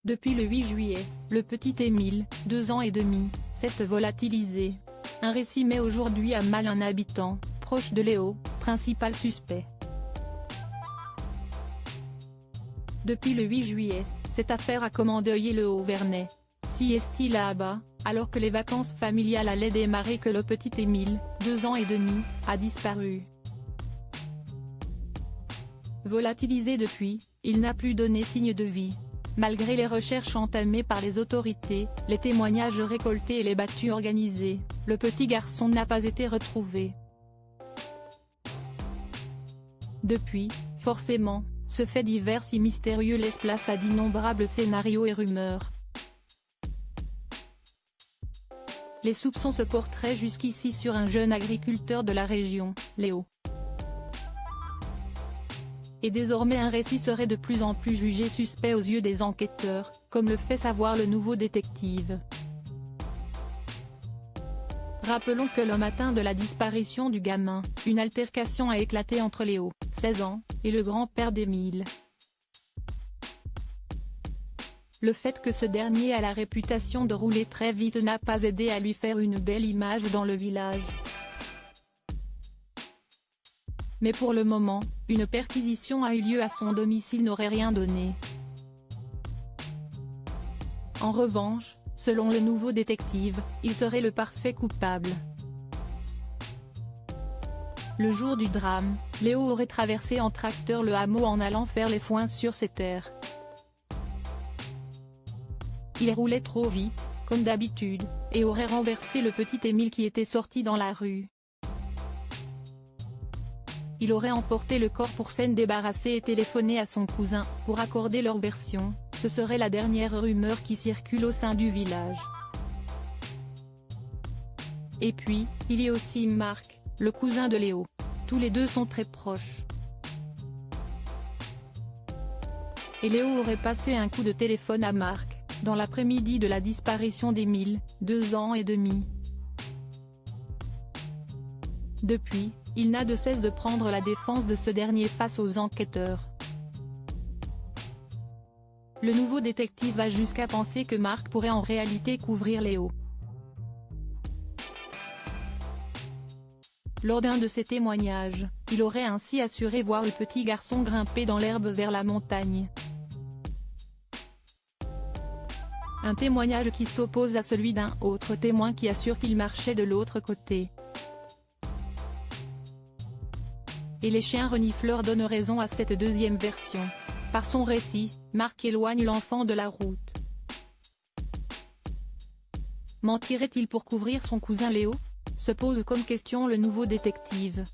Depuis le 8 juillet, le petit Émile, 2 ans et demi, s'est volatilisé. Un récit met aujourd'hui à mal un habitant, proche de Léo, principal suspect. Depuis le 8 juillet, cette affaire a commandeuillé le Haut-Vernay. Si est-il là-bas, alors que les vacances familiales allaient démarrer que le petit Émile, 2 ans et demi, a disparu. Volatilisé depuis, il n'a plus donné signe de vie. Malgré les recherches entamées par les autorités, les témoignages récoltés et les battues organisées, le petit garçon n'a pas été retrouvé. Depuis, forcément, ce fait divers si mystérieux laisse place à d'innombrables scénarios et rumeurs. Les soupçons se porteraient jusqu'ici sur un jeune agriculteur de la région, Léo. Et désormais un récit serait de plus en plus jugé suspect aux yeux des enquêteurs, comme le fait savoir le nouveau détective. Rappelons que le matin de la disparition du gamin, une altercation a éclaté entre Léo, 16 ans, et le grand-père d'Émile. Le fait que ce dernier a la réputation de rouler très vite n'a pas aidé à lui faire une belle image dans le village. Mais pour le moment, une perquisition a eu lieu à son domicile n'aurait rien donné. En revanche, selon le nouveau détective, il serait le parfait coupable. Le jour du drame, Léo aurait traversé en tracteur le hameau en allant faire les foins sur ses terres. Il roulait trop vite, comme d'habitude, et aurait renversé le petit Émile qui était sorti dans la rue. Il aurait emporté le corps pour s'en débarrasser et téléphoné à son cousin, pour accorder leur version. Ce serait la dernière rumeur qui circule au sein du village. Et puis, il y a aussi Marc, le cousin de Léo. Tous les deux sont très proches. Et Léo aurait passé un coup de téléphone à Marc, dans l'après-midi de la disparition d'Émile, 2 ans et demi. Depuis, il n'a de cesse de prendre la défense de ce dernier face aux enquêteurs. Le nouveau détective va jusqu'à penser que Marc pourrait en réalité couvrir Léo. Lors d'un de ses témoignages, il aurait ainsi assuré voir le petit garçon grimper dans l'herbe vers la montagne. Un témoignage qui s'oppose à celui d'un autre témoin qui assure qu'il marchait de l'autre côté. Et les chiens renifleurs donnent raison à cette deuxième version. Par son récit, Marc éloigne l'enfant de la route. Mentirait-il pour couvrir son cousin Léo? Se pose comme question le nouveau détective.